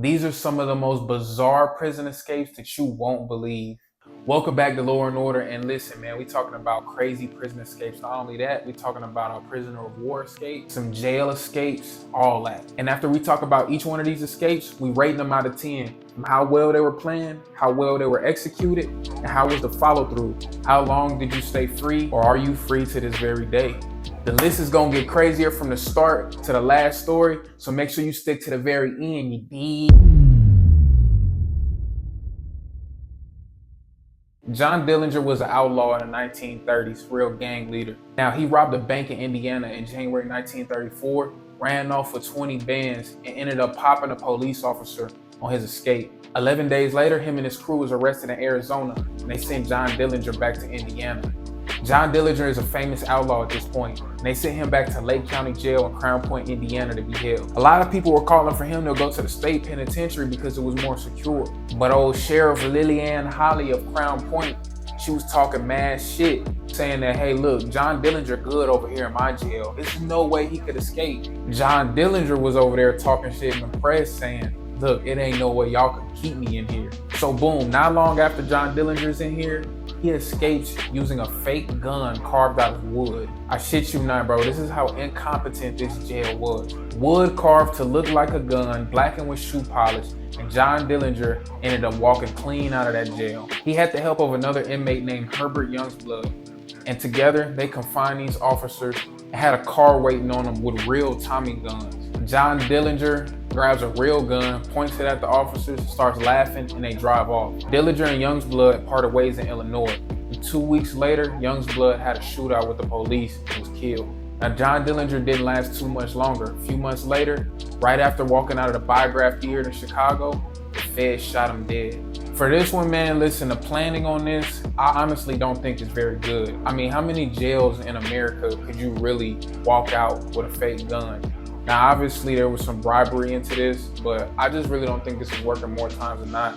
These are some of the most bizarre prison escapes that you won't believe. Welcome back to Law and Order, and listen, man, we talking about crazy prison escapes. Not only that, we talking about our prisoner of war escapes, some jail escapes, all that. And after we talk about each one of these escapes, we rate them out of 10. From how well they were planned, how well they were executed, and how was the follow through. How long did you stay free, or are you free to this very day? The list is gonna get crazier from the start to the last story, so make sure you stick to the very end, you dig? John Dillinger was an outlaw in the 1930s, real gang leader. Now, he robbed a bank in Indiana in January 1934, ran off with 20 bands, and ended up popping a police officer on his escape. 11 days later, him and his crew was arrested in Arizona, and they sent John Dillinger back to Indiana. John Dillinger is a famous outlaw at this point, and they sent him back to Lake County Jail in Crown Point, Indiana to be held. A lot of people were calling for him to go to the state penitentiary because it was more secure. But old Sheriff Lillian Holly of Crown Point, she was talking mad shit, saying that, hey, look, John Dillinger good over here in my jail. There's no way he could escape. John Dillinger was over there talking shit in the press saying, look, it ain't no way y'all can keep me in here. So boom, not long after John Dillinger's in here, he escapes using a fake gun carved out of wood. I shit you not, bro. This is how incompetent this jail was. Wood carved to look like a gun, blackened with shoe polish, and John Dillinger ended up walking clean out of that jail. He had the help of another inmate named Herbert Youngsblood, and together they confined these officers and had a car waiting on them with real Tommy guns. John Dillinger grabs a real gun, points it at the officers, starts laughing, and they drive off. Dillinger and Youngsblood parted ways in Illinois. And 2 weeks later, Youngsblood had a shootout with the police and was killed. Now, John Dillinger didn't last too much longer. A few months later, right after walking out of the Biograph Theater in Chicago, the feds shot him dead. For this one, man, listen, the planning on this, I honestly don't think is very good. I mean, how many jails in America could you really walk out with a fake gun? Now, obviously, there was some bribery into this, but I just really don't think this is working more times than not.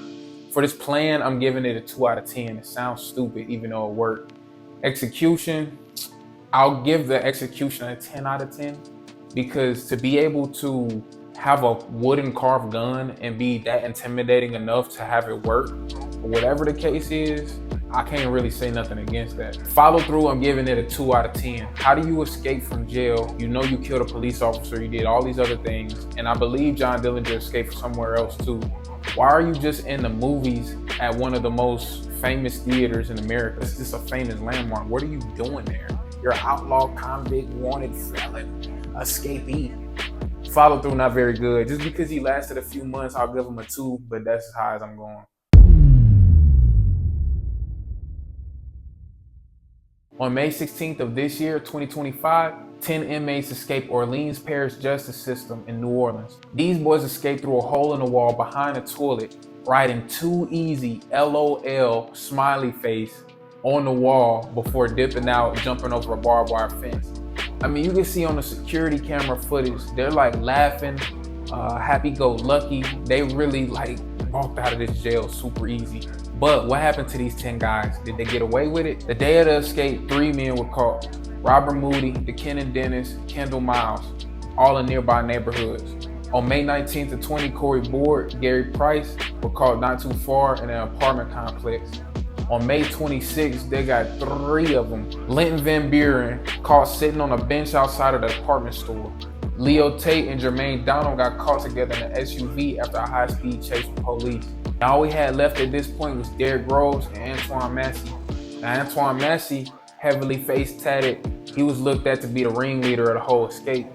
For this plan, I'm giving it a 2 out of 10. It sounds stupid, even though it worked. Execution, I'll give the execution a 10 out of 10, because to be able to have a wooden carved gun and be that intimidating enough to have it work, whatever the case is, I can't really say nothing against that. Follow through, I'm giving it a 2 out of 10. How do you escape from jail? You know you killed a police officer, you did all these other things, and I believe John Dillinger escaped somewhere else too. Why are you just in the movies at one of the most famous theaters in America? It's just a famous landmark. What are you doing there? You're an outlaw, convict, wanted felon, escapee. Follow through, not very good. Just because he lasted a few months, I'll give him a 2, but that's as high as I'm going. On May 16th of this year, 2025, 10 inmates escaped Orleans Parish Justice System in New Orleans. These boys escaped through a hole in the wall behind a toilet, writing "Too Easy" LOL smiley face on the wall before dipping out, jumping over a barbed wire fence. I mean, you can see on the security camera footage, they're like laughing, happy-go-lucky. They really like walked out of this jail super easy. But what happened to these 10 guys? Did they get away with it? The day of the escape, 3 men were caught. Robert Moody, DeKennon Dennis, Kendall Miles, all in nearby neighborhoods. On May 19th and 20, Corey Board, Gary Price were caught not too far in an apartment complex. On May 26th, they got 3 of them. Linton Van Buren caught sitting on a bench outside of the department store. Leo Tate and Jermaine Donald got caught together in an SUV after a high-speed chase with police. And all we had left at this point was Derrick Groves and Antoine Massey. Now, Antoine Massey, heavily face tatted, he was looked at to be the ringleader of the whole escape.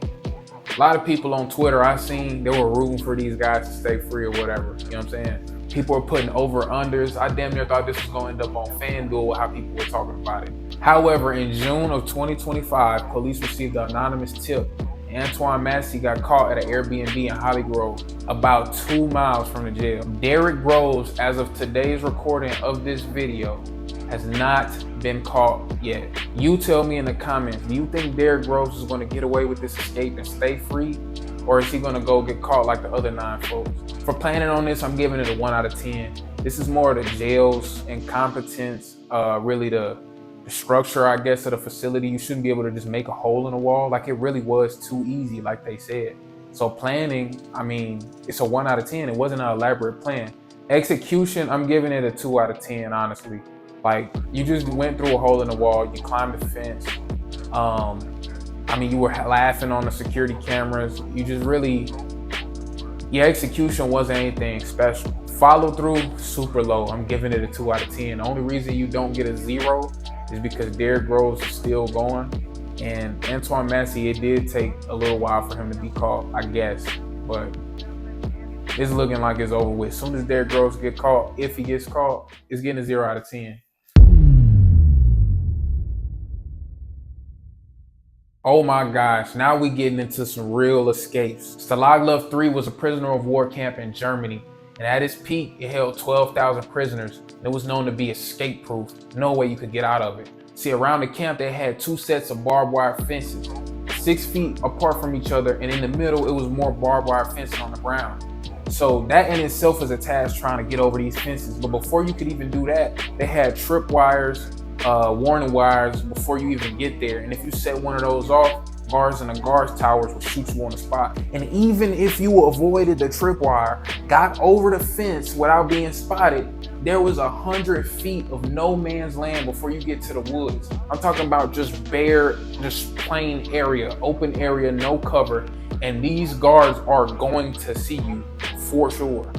A lot of people on Twitter I seen, they were rooting for these guys to stay free or whatever, you know what I'm saying? People were putting over-unders. I damn near thought this was going to end up on FanDuel with how people were talking about it. However, in June of 2025, police received an anonymous tip. Antoine Massey got caught at an Airbnb in Holly Grove, about 2 miles from the jail. Derrick Groves, as of today's recording of this video, has not been caught yet. You tell me in the comments, do you think Derrick Groves is going to get away with this escape and stay free? Or is he going to go get caught like the other 9 folks? For planning on this, I'm giving it a 1 out of 10. This is more of the jail's incompetence, really the structure, I guess, of the facility. You shouldn't be able to just make a hole in the wall. Like, it really was too easy, like they said. So planning, I mean, it's a 1 out of 10. It wasn't an elaborate plan. Execution, I'm giving it a 2 out of 10, honestly. Like, you just went through a hole in the wall, you climbed the fence. I mean, you were laughing on the security cameras. You just really, your execution wasn't anything special. Follow through, super low. I'm giving it a 2 out of 10. The only reason you don't get a 0 is because Derrick Rose is still going. And Antoine Massey, it did take a little while for him to be caught, I guess. But it's looking like it's over with. As soon as Derrick Rose gets caught, if he gets caught, it's getting a 0 out of 10. Oh my gosh, now we getting into some real escapes. Stalag Luft 3 was a prisoner of war camp in Germany, and at its peak, it held 12,000 prisoners. It was known to be escape-proof. No way you could get out of it. See, around the camp, they had 2 sets of barbed wire fences, 6 feet apart from each other, and in the middle, it was more barbed wire fencing on the ground. So that in itself is a task trying to get over these fences. But before you could even do that, they had trip wires, warning wires before you even get there. And if you set one of those off, guards in the guards towers will shoot you on the spot. And even if you avoided the tripwire, got over the fence without being spotted, there was 100 feet of no man's land before you get to the woods. I'm talking about just bare, just plain area, open area, no cover. And these guards are going to see you for sure.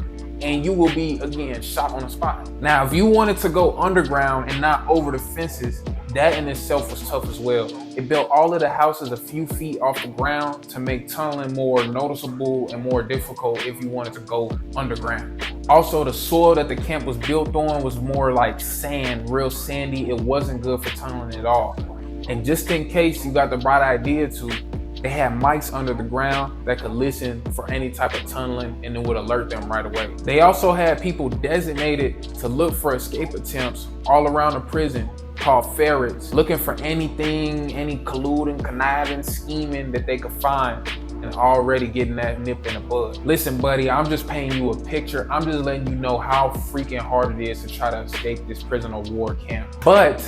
And you will be, again, shot on the spot. Now, if you wanted to go underground and not over the fences, that in itself was tough as well. It built all of the houses a few feet off the ground to make tunneling more noticeable and more difficult if you wanted to go underground. Also, the soil that the camp was built on was more like sand, real sandy. It wasn't good for tunneling at all. And just in case you got the right idea to, they had mics under the ground that could listen for any type of tunneling and it would alert them right away. They also had people designated to look for escape attempts all around the prison called ferrets, looking for anything, any colluding, conniving, scheming that they could find and already getting that nip in the bud. Listen, buddy, I'm just painting you a picture. I'm just letting you know how freaking hard it is to try to escape this prison of war camp. But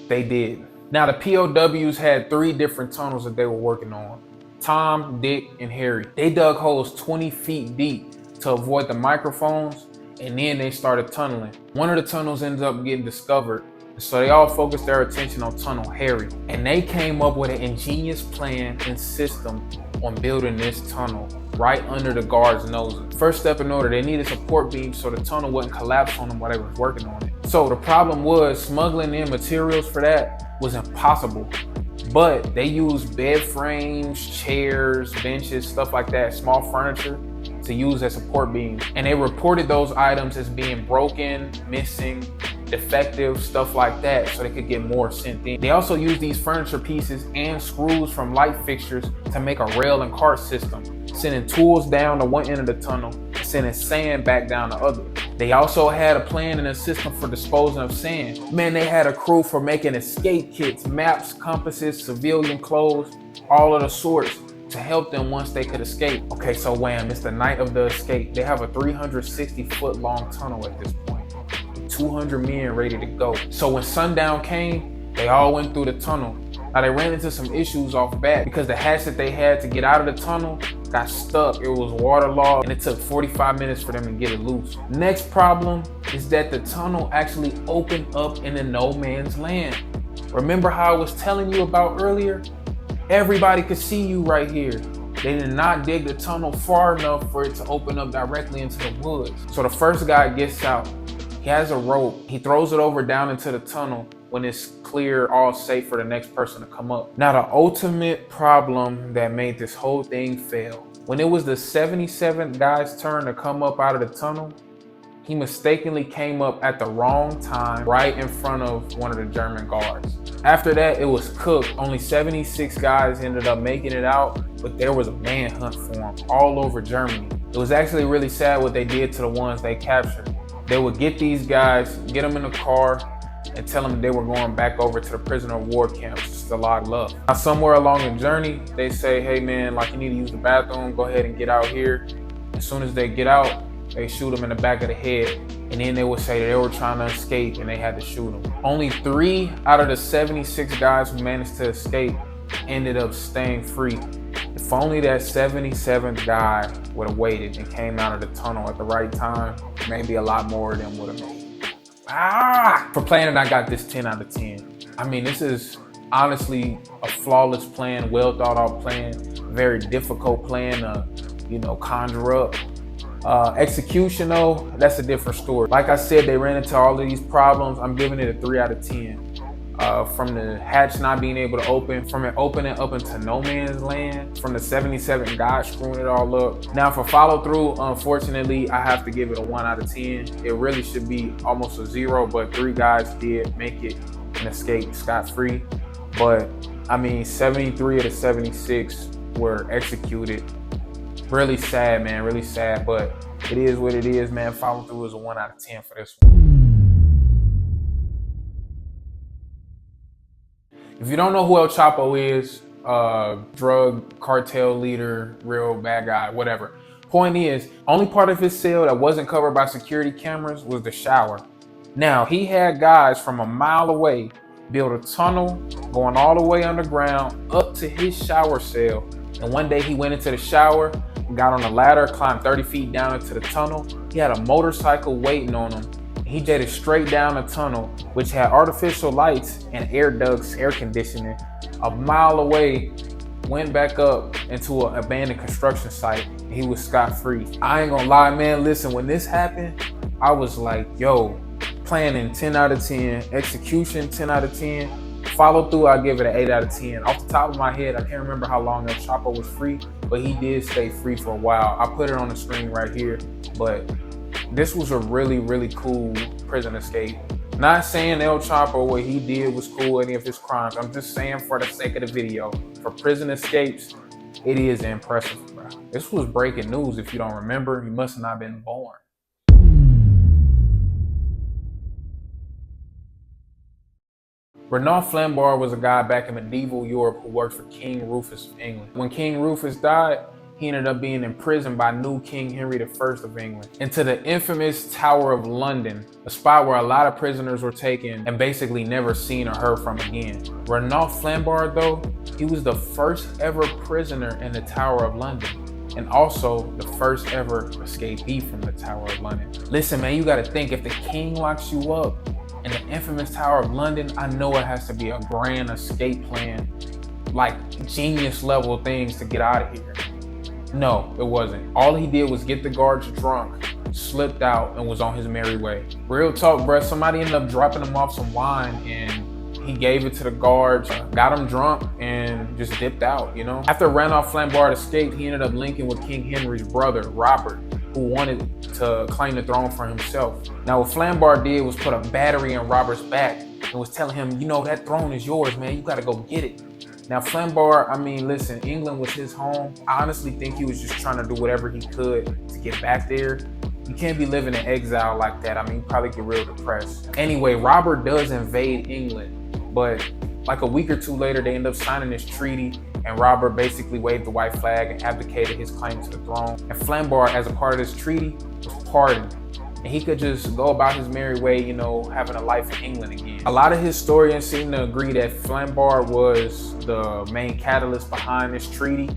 they did. Now, the POWs had 3 different tunnels that they were working on. Tom, Dick, and Harry. They dug holes 20 feet deep to avoid the microphones, and then they started tunneling. One of the tunnels ended up getting discovered, so they all focused their attention on Tunnel Harry. And they came up with an ingenious plan and system on building this tunnel right under the guards' noses. First step in order, they needed support beams so the tunnel wouldn't collapse on them while they were working on it. So the problem was smuggling in materials for that was impossible. But they used bed frames, chairs, benches, stuff like that, small furniture to use as support beams. And they reported those items as being broken, missing, defective, stuff like that, so they could get more sent in. They also used these furniture pieces and screws from light fixtures to make a rail and cart system, sending tools down to one end of the tunnel, sending sand back down the other. They also had a plan and a system for disposing of sand. Man, they had a crew for making escape kits, maps, compasses, civilian clothes, all of the sorts to help them once they could escape. Okay, so wham, it's the night of the escape. They have a 360-foot long tunnel at this point, 200 men ready to go. So when sundown came, they all went through the tunnel. Now they ran into some issues off bat because the hatch that they had to get out of the tunnel got stuck. It was waterlogged and it took 45 minutes for them to get it loose. Next problem is that the tunnel actually opened up into no man's land. Remember how I was telling you about earlier? Everybody could see you right here. They did not dig the tunnel far enough for it to open up directly into the woods. So the first guy gets out. He has a rope. He throws it over down into the tunnel when it's clear, all safe for the next person to come up. Now, the ultimate problem that made this whole thing fail. When it was the 77th guy's turn to come up out of the tunnel, he mistakenly came up at the wrong time, right in front of one of the German guards. After that, it was cooked. Only 76 guys ended up making it out, but there was a manhunt for them all over Germany. It was actually really sad what they did to the ones they captured. They would get these guys, get them in the car, and tell them they were going back over to the prisoner of war camps, Stalag Luft. Now, somewhere along the journey, they say, hey man, like you need to use the bathroom, go ahead and get out here. As soon as they get out, they shoot them in the back of the head. And then they would say that they were trying to escape and they had to shoot them. Only 3 out of the 76 guys who managed to escape ended up staying free. The If only that 77th guy would have waited and came out of the tunnel at the right time, maybe a lot more of them would have made it. For planning, I got this 10 out of 10. I mean, this is honestly a flawless plan, well thought out plan, very difficult plan to, conjure up. Execution though, that's a different story. Like I said, they ran into all of these problems. I'm giving it a 3 out of 10. From the hatch not being able to open, from it opening up into no man's land, from the 77 guys screwing it all up. Now for follow through, unfortunately, I have to give it a 1 out of 10. It really should be almost a 0, but 3 guys did make it and escape scot-free. But I mean, 73 of the 76 were executed. Really sad, man, really sad, but it is what it is, man. Follow through is a 1 out of 10 for this one. If you don't know who El Chapo is, drug cartel leader, real bad guy, whatever. Point is, only part of his cell that wasn't covered by security cameras was the shower. Now, he had guys from a mile away build a tunnel going all the way underground up to his shower cell. And one day he went into the shower, got on a ladder, climbed 30 feet down into the tunnel. He had a motorcycle waiting on him. He jetted straight down the tunnel, which had artificial lights and air ducts, air conditioning, a mile away, went back up into an abandoned construction site. And he was scot-free. I ain't gonna lie, man. Listen, when this happened, I was like, yo, planning 10 out of 10, execution 10 out of 10, follow through, I give it an 8 out of 10. Off the top of my head, I can't remember how long El Chapo was free, but he did stay free for a while. I put it on the screen right here, but this was a really, really cool prison escape. Not saying El Chapo, what he did was cool, any of his crimes. I'm just saying for the sake of the video, for prison escapes, it is impressive, bro. This was breaking news. If you don't remember, you must have not been born. Renaud Flambard was a guy back in medieval Europe who worked for King Rufus of England. When King Rufus died, he ended up being imprisoned by new King Henry I of England into the infamous Tower of London, a spot where a lot of prisoners were taken and basically never seen or heard from again. Renaud Flambard, though, he was the first ever prisoner in the Tower of London and also the first ever escapee from the Tower of London. Listen, man, you gotta think, if the king locks you up in the infamous Tower of London, I know it has to be a grand escape plan, like genius level things to get out of here. No, it wasn't. All he did was get the guards drunk, slipped out, and was on his merry way. Real talk, bruh. Somebody ended up dropping him off some wine, and he gave it to the guards, got him drunk, and just dipped out, After Renaud Flambard escaped, he ended up linking with King Henry's brother, Robert, who wanted to claim the throne for himself. Now, what Flambard did was put a battery in Robert's back and was telling him, that throne is yours, man. You gotta go get it. Now, Flambard, I mean, listen, England was his home. I honestly think he was just trying to do whatever he could to get back there. You can't be living in exile like that. I mean, you probably get real depressed. Anyway, Robert does invade England, but like a week or two later, they end up signing this treaty, and Robert basically waved the white flag and abdicated his claim to the throne. And Flambard, as a part of this treaty, was pardoned. And he could just go about his merry way, having a life in England again. A lot of historians seem to agree that Flambard was the main catalyst behind this treaty.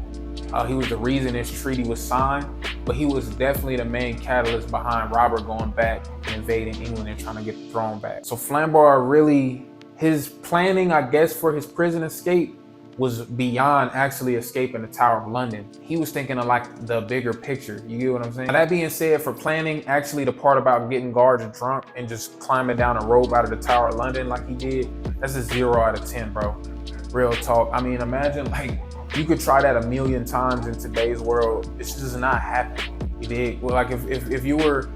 He was the reason this treaty was signed, but he was definitely the main catalyst behind Robert going back and invading England and trying to get the throne back. So Flambard really, his planning, I guess, for his prison escape was beyond actually escaping the Tower of London. He was thinking of like the bigger picture. You get what I'm saying? Now, that being said, for planning, actually the part about getting guards drunk and just climbing down a rope out of the Tower of London like he did, that's a 0 out of 10, bro. Real talk. I mean, imagine like you could try that 1,000,000 times in today's world. This does not happen. You dig? Well, like if you were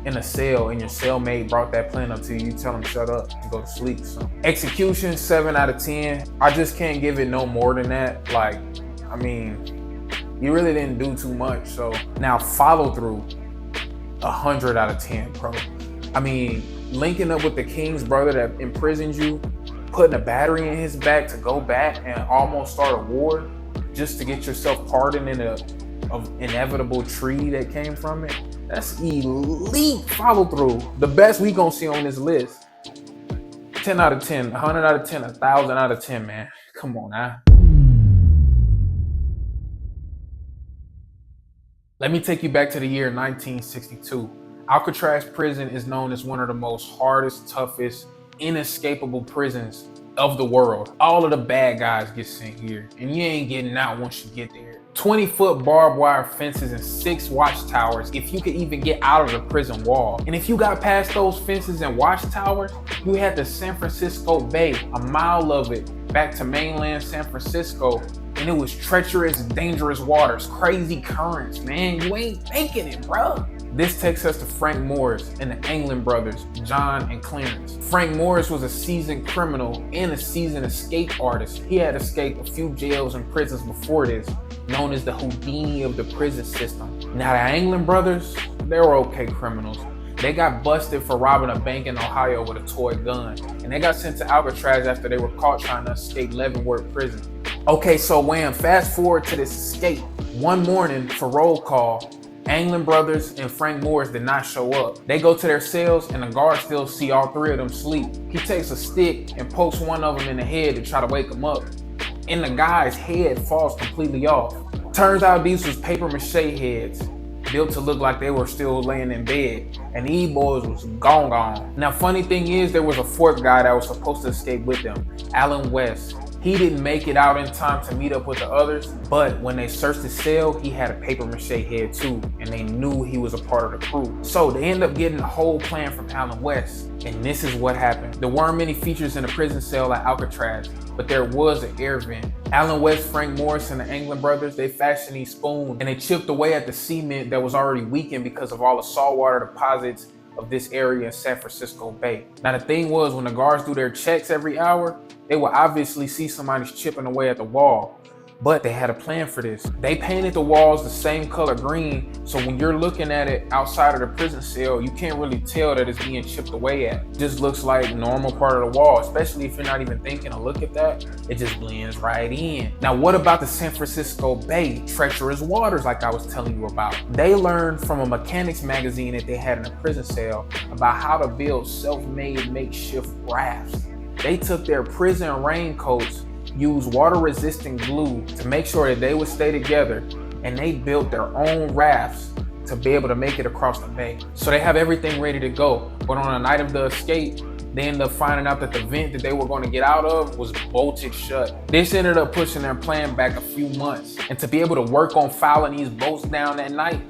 in a cell and your cellmate brought that plan up to you, you tell them shut up and go to sleep. So execution, 7 out of 10. I just can't give it no more than that. Like, I mean, you really didn't do too much. So now follow through, 100 out of 10, bro. I mean, linking up with the king's brother that imprisoned you, putting a battery in his back to go back and almost start a war just to get yourself pardoned in a inevitable treaty that came from it. That's elite follow through. The best we gonna see on this list. 10 out of 10, 100 out of 10, 1,000 out of 10, man. Come on now. Let me take you back to the year 1962. Alcatraz prison is known as one of the most hardest, toughest, inescapable prisons of the world. All of the bad guys get sent here, and you ain't getting out once you get there. 20-foot barbed wire fences and 6 watchtowers if you could even get out of the prison wall. And if you got past those fences and watchtowers, you had the San Francisco Bay, a mile of it, back to mainland San Francisco, and it was treacherous, dangerous waters, crazy currents, man. You ain't making it, bro. This takes us to Frank Morris and the Anglin brothers, John and Clarence. Frank Morris was a seasoned criminal and a seasoned escape artist. He had escaped a few jails and prisons before this, known as the Houdini of the prison system. Now the Anglin brothers, they were okay criminals. They got busted for robbing a bank in Ohio with a toy gun, and they got sent to Alcatraz after they were caught trying to escape Leavenworth prison. Okay, so Wham, fast forward to this escape. One morning for roll call, Anglin brothers and Frank Morris did not show up. They go to their cells and the guards still see all 3 of them sleep. He takes a stick and pokes one of them in the head to try to wake them up, and the guy's head falls completely off. Turns out these was paper mache heads, built to look like they were still laying in bed, and these boys was gone. Now funny thing is, there was a 4th guy that was supposed to escape with them, Alan West. He didn't make it out in time to meet up with the others, but when they searched his cell, he had a paper mache head too, and they knew he was a part of the crew. So they end up getting a whole plan from Alan West, and this is what happened. There weren't many features in the prison cell at Alcatraz, but there was an air vent. Alan West, Frank Morris, and the Anglin brothers, they fashioned these spoons, and they chipped away at the cement that was already weakened because of all the saltwater deposits of this area in San Francisco Bay. Now the thing was, when the guards do their checks every hour, they would obviously see somebody's chipping away at the wall. But they had a plan for this. They painted the walls the same color green, so when you're looking at it outside of the prison cell, you can't really tell that it's being chipped away at. It just looks like normal part of the wall, especially if you're not even thinking to look at that. It just blends right in. Now what about the San Francisco Bay, treacherous waters like I was telling you about? They learned from a mechanics magazine that they had in a prison cell about how to build self-made makeshift rafts. They took their prison raincoats, used water-resistant glue to make sure that they would stay together, and they built their own rafts to be able to make it across the bay. So they have everything ready to go, but on the night of the escape, they end up finding out that the vent that they were going to get out of was bolted shut. This ended up pushing their plan back a few months, and to be able to work on filing these bolts down that night,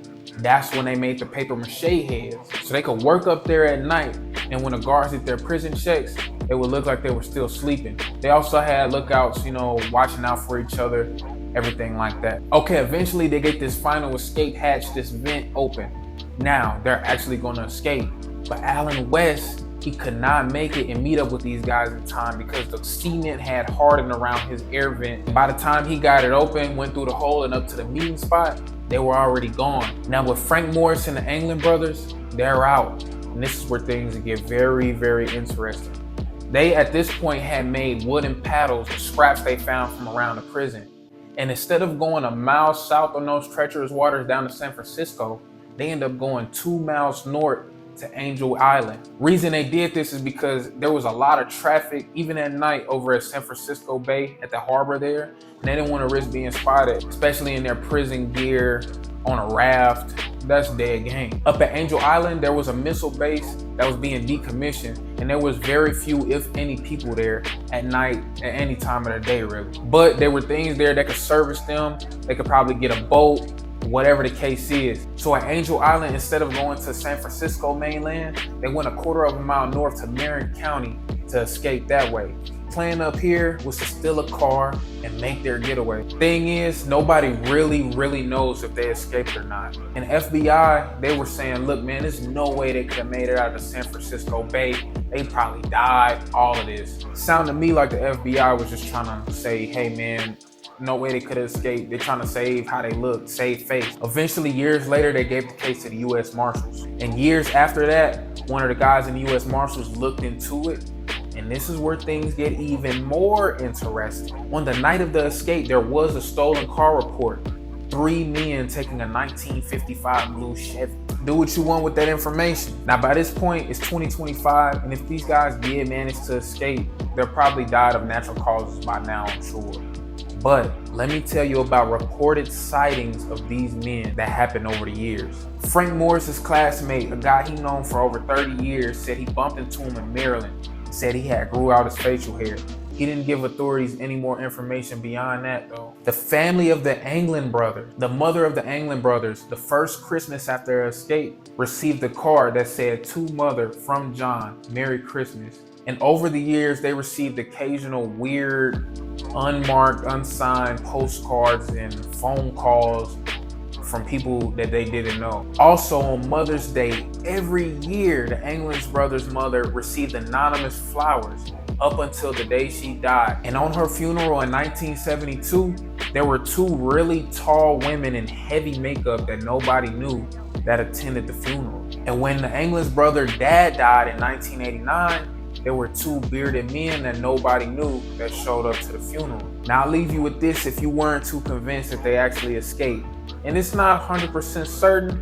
that's when they made the paper mache heads, so they could work up there at night, and when the guards did their prison checks, it would look like they were still sleeping. They also had lookouts, watching out for each other, everything like that. Okay, eventually they get this final escape hatch, this vent open. Now they're actually gonna escape, but Alan West, he could not make it and meet up with these guys in time because the cement had hardened around his air vent. By the time he got it open, went through the hole and up to the meeting spot, they were already gone. Now with Frank Morris and the Anglin brothers, they're out. And this is where things get very, very interesting. They, at this point, had made wooden paddles, the scraps they found from around the prison. And instead of going a mile south on those treacherous waters down to San Francisco, they end up going 2 miles north to Angel Island. Reason they did this is because there was a lot of traffic, even at night, over at San Francisco Bay at the harbor there. And they didn't want to risk being spotted, especially in their prison gear, on a raft. That's dead game. Up at Angel Island, there was a missile base that was being decommissioned, and there was very few, if any, people there at night at any time of the day, really. But there were things there that could service them. They could probably get a boat, whatever the case is. So at Angel Island, instead of going to San Francisco mainland, they went a 1/4 mile north to Marin County to escape that way. Plan up here was to steal a car and make their getaway. Thing is, nobody really knows if they escaped or not. And FBI, they were saying, look man, there's no way they could have made it out of San Francisco Bay. They probably died, all of this. Sounded to me like the FBI was just trying to say, hey man, no way they could have escaped. They're trying to save how they look, save face. Eventually, years later, they gave the case to the U.S. Marshals. And years after that, one of the guys in the U.S. Marshals looked into it. And this is where things get even more interesting. On the night of the escape, there was a stolen car report. 3 men taking a 1955 blue Chevy. Do what you want with that information. Now, by this point, it's 2025, and if these guys did manage to escape, they'll probably died of natural causes by now, I'm sure. But Let me tell you about reported sightings of these men that happened over the years. Frank Morris's classmate, a guy he known for over 30 years, said he bumped into him in Maryland. Said he had grew out his facial hair. He didn't give authorities any more information beyond that though. The family of the Anglin brothers, the mother of the Anglin brothers, the first Christmas after their escape, received a card that said, "To mother from John, Merry Christmas." And over the years, they received occasional weird, unmarked, unsigned postcards and phone calls from people that they didn't know. Also on Mother's Day, every year, the Anglin brothers' mother received anonymous flowers up until the day she died. And on her funeral in 1972, there were two really tall women in heavy makeup that nobody knew that attended the funeral. And when the Anglin brothers' dad died in 1989, there were two bearded men that nobody knew that showed up to the funeral. Now I'll leave you with this if you weren't too convinced that they actually escaped. And it's not 100% certain,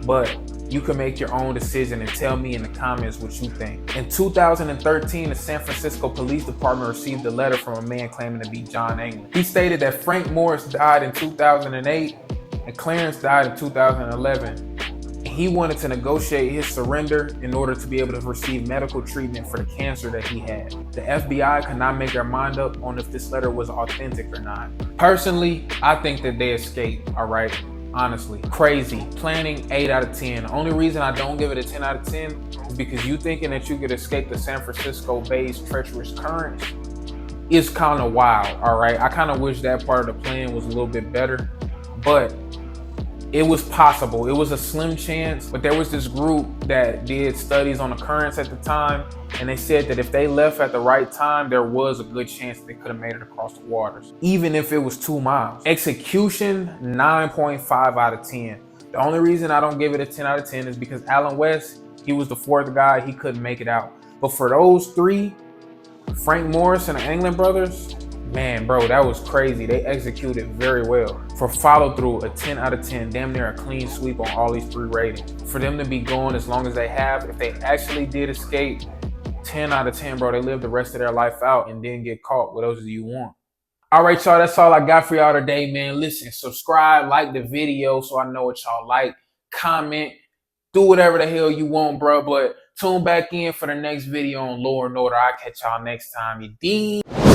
but you can make your own decision and tell me in the comments what you think. In 2013, the San Francisco Police Department received a letter from a man claiming to be John Anglin. He stated that Frank Morris died in 2008 and Clarence died in 2011. He wanted to negotiate his surrender in order to be able to receive medical treatment for the cancer that he had. The FBI could not make their mind up on if this letter was authentic or not. Personally, I think that they escaped, all right? Honestly, crazy. Planning 8 out of 10. The only reason I don't give it a 10 out of 10 is because you thinking that you could escape the San Francisco Bay's treacherous currents is kind of wild, all right? I kind of wish that part of the plan was a little bit better, but it was possible. It was a slim chance, but there was this group that did studies on the currents at the time, and they said that if they left at the right time, there was a good chance they could have made it across the waters, even if it was 2 miles. Execution, 9.5 out of 10. The only reason I don't give it a 10 out of 10 is because Alan West, he was the fourth guy, he couldn't make it out. But for those three, Frank Morris and the Anglin brothers, man, bro, that was crazy. They executed very well. For follow through, a 10 out of 10, damn near a clean sweep on all these 3 ratings. For them to be going as long as they have, if they actually did escape, 10 out of 10, bro. They lived the rest of their life out and didn't get caught. What else do you want? All right, y'all, that's all I got for y'all today, man. Listen, subscribe, like the video so I know what y'all like. Comment, do whatever the hell you want, bro. But tune back in for the next video on Law and Order. I'll catch y'all next time. You dig?